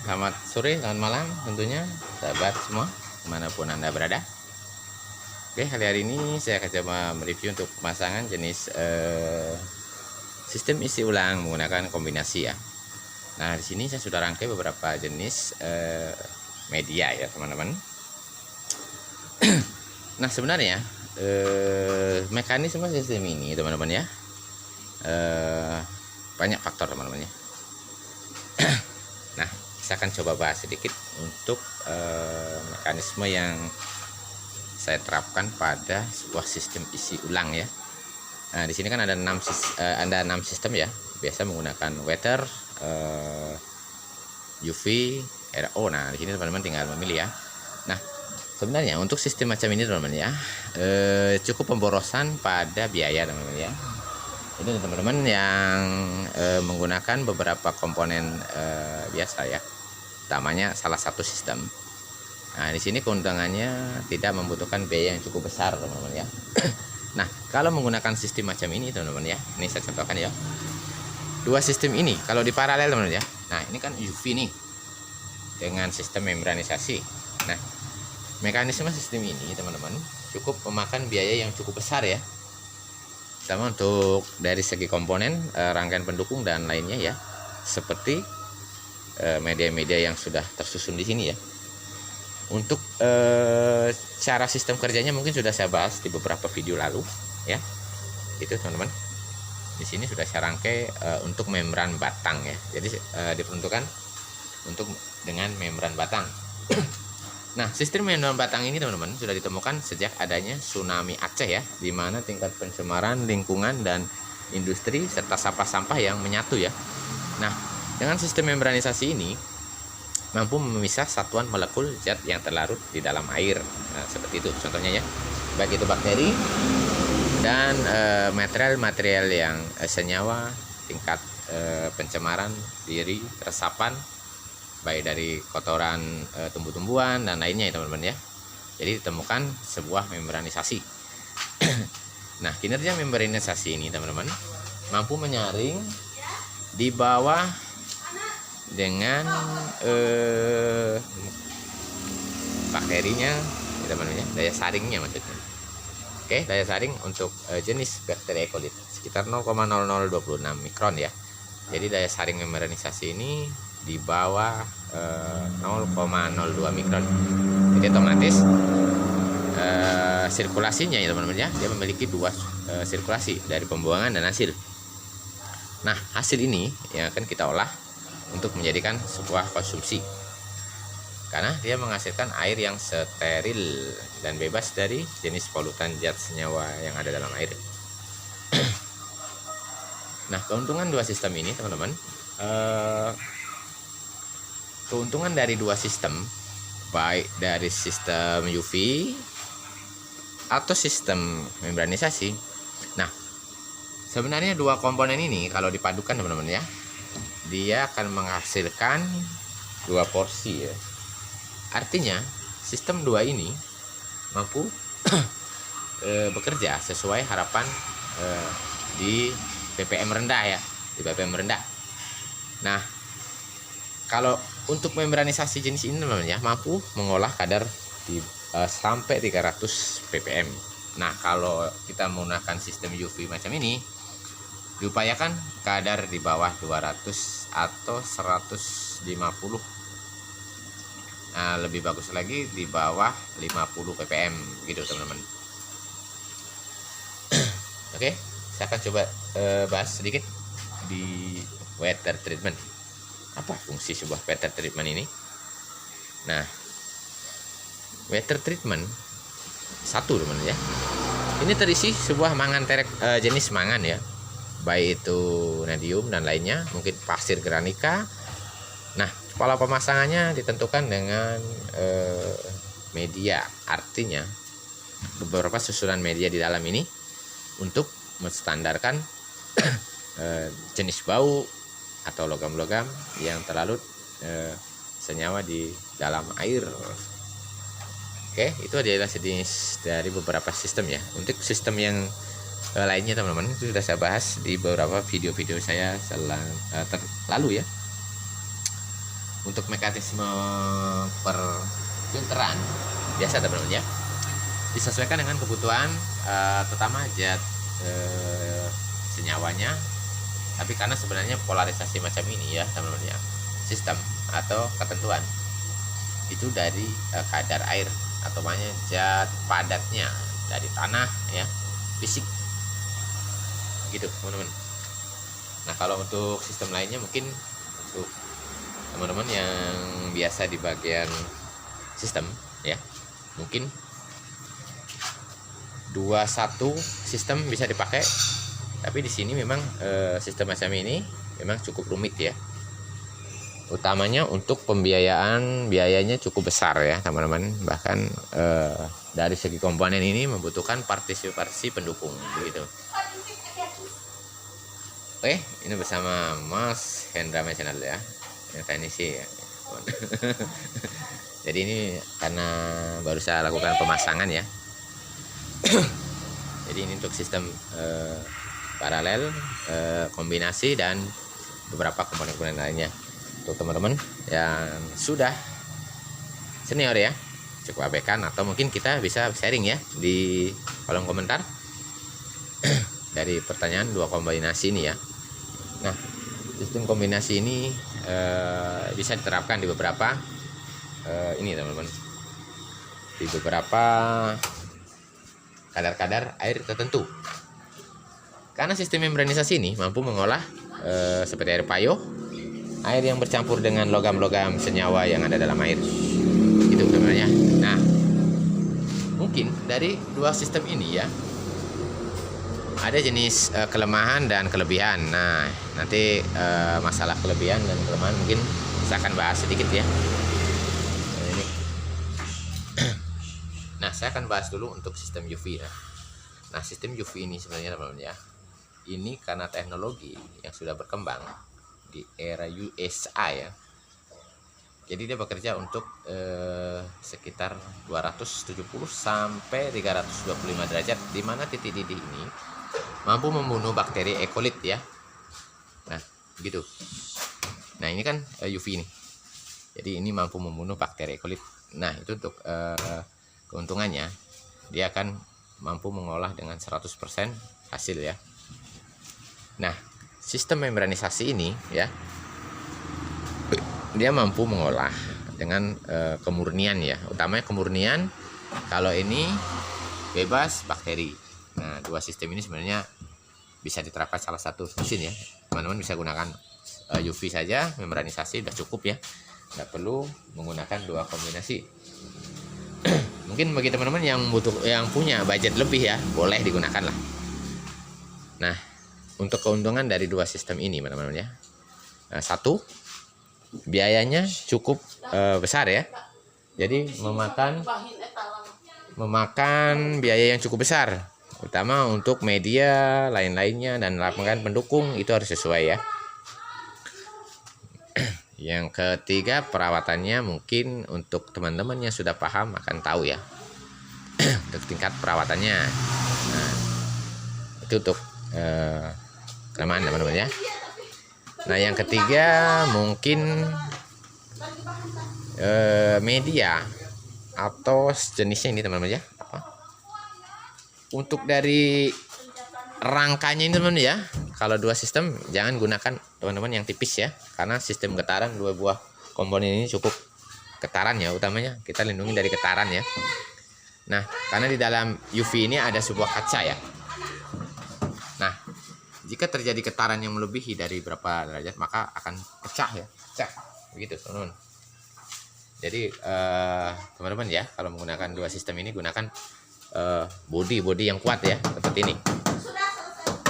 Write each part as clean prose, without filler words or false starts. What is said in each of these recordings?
Selamat sore, selamat malam tentunya sahabat semua dimanapun Anda berada. Oke, hari ini saya akan coba mereview untuk pemasangan jenis sistem isi ulang menggunakan kombinasi ya. Nah, di sini saya sudah rangkai beberapa jenis media ya teman-teman. Nah, sebenarnya mekanisme sistem ini teman-teman ya banyak faktor teman-teman ya. Nah, saya akan coba bahas sedikit untuk mekanisme yang saya terapkan pada sebuah sistem isi ulang ya. Nah, di sini kan ada 6 sistem ya. Biasa menggunakan water, UV, RO. Nah, di sini teman-teman tinggal memilih ya. Nah, sebenarnya untuk sistem macam ini teman-teman ya, cukup pemborosan pada biaya teman-teman ya. Ini teman-teman yang menggunakan beberapa komponen biasa ya, utamanya salah satu sistem. Nah, di sini keuntungannya tidak membutuhkan biaya yang cukup besar teman-teman ya. Nah, kalau menggunakan sistem macam ini teman-teman ya, ini saya contohkan ya. Dua sistem ini kalau di paralel teman-teman ya. Nah, ini kan UV nih dengan sistem membranisasi. Nah, mekanisme sistem ini teman-teman cukup memakan biaya yang cukup besar ya, sama untuk dari segi komponen, rangkaian pendukung dan lainnya ya, seperti media-media yang sudah tersusun di sini ya. Untuk cara sistem kerjanya mungkin sudah saya bahas di beberapa video lalu ya. Itu teman-teman. Di sini sudah saya rangkai untuk membran batang ya. Jadi diperuntukkan untuk dengan membran batang. Nah, sistem membran batang ini teman-teman sudah ditemukan sejak adanya tsunami Aceh ya, di mana tingkat pencemaran lingkungan dan industri serta sampah-sampah yang menyatu ya. Nah, dengan sistem membranisasi ini mampu memisah satuan molekul zat yang terlarut di dalam air. Nah, seperti itu contohnya ya. Baik itu bakteri dan material-material yang senyawa, tingkat pencemaran diri, resapan baik dari kotoran tumbuh-tumbuhan dan lainnya ya teman-teman ya. Jadi ditemukan sebuah membranisasi. Nah, kinerja membranisasi ini teman-teman mampu menyaring di bawah dengan bakterinya ya teman-teman ya, daya saringnya maksudnya. Oke, daya saring untuk jenis bakteri E. coli sekitar 0,0026 mikron ya. Jadi daya saring membranisasi ini di bawah 0,02 mikron. Jadi otomatis sirkulasinya ya teman-teman ya, dia memiliki dua sirkulasi dari pembuangan dan hasil. Nah, hasil ini yang akan kita olah untuk menjadikan sebuah konsumsi, karena dia menghasilkan air yang steril dan bebas dari jenis polutan zat senyawa yang ada dalam air. Nah, keuntungan dua sistem ini teman-teman, keuntungan dari dua sistem, baik dari sistem UV atau sistem membranisasi. Nah, sebenarnya dua komponen ini kalau dipadukan teman-teman ya, dia akan menghasilkan dua porsi ya. Artinya sistem dua ini mampu bekerja sesuai harapan di ppm rendah ya, di ppm rendah. Nah, kalau untuk membranisasi jenis ini teman-teman ya, mampu mengolah kadar di sampai 300 ppm. Nah, kalau kita menggunakan sistem UV macam ini, diupayakan kadar di bawah 200 atau 150. Nah, lebih bagus lagi di bawah 50 ppm gitu teman-teman. Oke, saya akan coba bahas sedikit di water treatment. Apa fungsi sebuah water treatment ini? Nah, water treatment satu teman-teman ya, ini terisi sebuah mangan terek jenis mangan ya, baik itu nadium dan lainnya, mungkin pasir granika. Nah, pola pemasangannya ditentukan dengan media, artinya beberapa susunan media di dalam ini untuk menstandarkan jenis bau atau logam-logam yang terlarut senyawa di dalam air. Oke, itu adalah jenis dari beberapa sistem ya. Untuk sistem yang lainnya teman-teman itu sudah saya bahas di beberapa video-video saya lalu ya. untuk mekanisme perfilteran biasa teman-teman ya, disesuaikan dengan kebutuhan terutama zat senyawanya. Tapi karena sebenarnya polarisasi macam ini ya teman-teman ya, sistem atau ketentuan itu dari kadar air atau banyak zat padatnya dari tanah ya, fisik gitu teman-teman. Nah kalau untuk sistem lainnya mungkin untuk teman-teman yang biasa di bagian sistem ya, mungkin 21 sistem bisa dipakai. Tapi di sini memang sistem macam ini memang cukup rumit ya. Utamanya untuk biayanya cukup besar ya teman-teman. Bahkan dari segi komponen ini membutuhkan partisipasi pendukung begitu. Oke, ini bersama Mas Hendra Channel ya, yang teknisi ya. Jadi ini karena baru saya lakukan pemasangan ya. Jadi ini untuk sistem paralel, kombinasi dan beberapa komponen-komponen lainnya. Untuk teman-teman yang sudah senior ya, cukup abaikan atau mungkin kita bisa sharing ya di kolom komentar dari pertanyaan dua kombinasi ini ya. Nah, sistem kombinasi ini bisa diterapkan di beberapa ini teman-teman, di beberapa kadar-kadar air tertentu. Karena sistem membranisasi ini mampu mengolah seperti air payau, air yang bercampur dengan logam-logam senyawa yang ada dalam air. Itu sebenarnya. Nah, mungkin dari dua sistem ini ya, ada jenis kelemahan dan kelebihan. Nah, nanti masalah kelebihan dan kelemahan mungkin saya akan bahas sedikit ya. Nah, saya akan bahas dulu untuk sistem UV ya. Nah, sistem UV ini sebenarnya teman-teman ya, ini karena teknologi yang sudah berkembang di era USA ya. Jadi dia bekerja untuk sekitar 270 sampai 325 derajat, di mana titik didih ini mampu membunuh bakteri E. coli ya. Nah, begitu. Nah, ini kan UV ini. Jadi ini mampu membunuh bakteri E. coli. Nah, itu untuk keuntungannya, dia akan mampu mengolah dengan 100% hasil ya. Nah, sistem membranisasi ini ya, dia mampu mengolah dengan kemurnian ya, utamanya kemurnian. Kalau ini bebas bakteri. Nah, dua sistem ini sebenarnya bisa diterapkan salah satu mesin ya. Teman-teman bisa gunakan UV saja, membranisasi sudah cukup ya, nggak perlu menggunakan dua kombinasi. Mungkin bagi teman-teman yang punya budget lebih ya, boleh digunakan lah. Nah, untuk keuntungan dari dua sistem ini teman-teman ya, satu, biayanya cukup besar ya. Jadi memakan biaya yang cukup besar, utama untuk media lain-lainnya dan lapangan pendukung, itu harus sesuai ya. Yang ketiga, perawatannya mungkin untuk teman-teman yang sudah paham akan tahu ya untuk tingkat perawatannya. Nah, itu untuk kelemahan teman-teman ya. Nah, yang ketiga mungkin media atau jenisnya ini teman-teman ya. Untuk dari rangkanya ini teman-teman ya, kalau dua sistem jangan gunakan teman-teman yang tipis ya, karena sistem getaran dua buah komponen ini cukup getaran ya, utamanya kita lindungi dari getaran ya. Nah, karena di dalam UV ini ada sebuah kaca ya. Nah, jika terjadi getaran yang melebihi dari berapa derajat, maka akan pecah ya, pecah begitu teman-teman. Jadi teman-teman ya, kalau menggunakan dua sistem ini gunakan body yang kuat ya, seperti ini.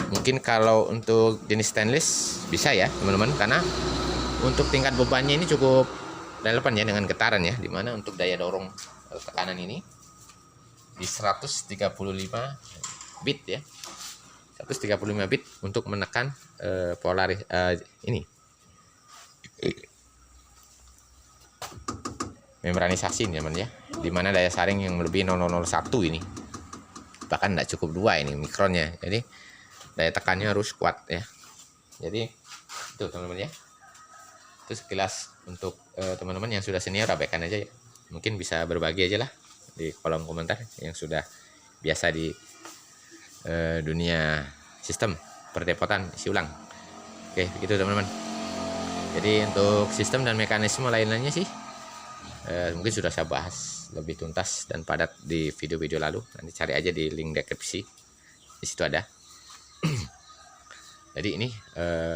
Mungkin kalau untuk jenis stainless bisa ya teman-teman, karena untuk tingkat bebannya ini cukup relevan ya dengan getaran ya, dimana untuk daya dorong tekanan ini di 135 bit ya, 135 bit untuk menekan ini membranisasi ini teman ya, dimana daya saring yang lebih 001 ini, bahkan tidak cukup 2 ini mikronnya. Jadi daya tekannya harus kuat ya. Jadi itu teman-teman ya. Itu sekilas untuk teman-teman yang sudah senior, abaikan aja ya. Mungkin bisa berbagi aja lah di kolom komentar yang sudah biasa di dunia sistem perdepotan isi ulang. Oke, begitu teman-teman. Jadi untuk sistem dan mekanisme lain-lainnya sih mungkin sudah saya bahas lebih tuntas dan padat di video-video lalu. Nanti cari aja di link deskripsi, di situ ada. Jadi ini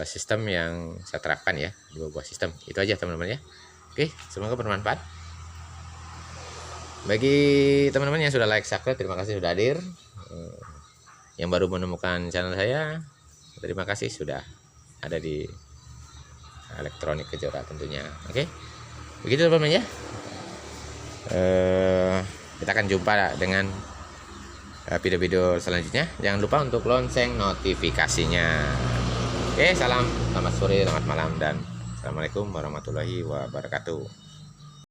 sistem yang saya terapkan ya, 2 buah sistem. Itu aja teman-teman ya. Oke, semoga bermanfaat. Bagi teman-teman yang sudah like, subscribe, terima kasih sudah hadir. Yang baru menemukan channel saya, terima kasih sudah ada di Elektronik Kejora tentunya. Oke, begitu teman-teman ya. Kita akan jumpa dengan video-video selanjutnya. Jangan lupa untuk lonceng notifikasinya. Oke, salam, selamat sore, selamat malam, dan assalamualaikum warahmatullahi wabarakatuh.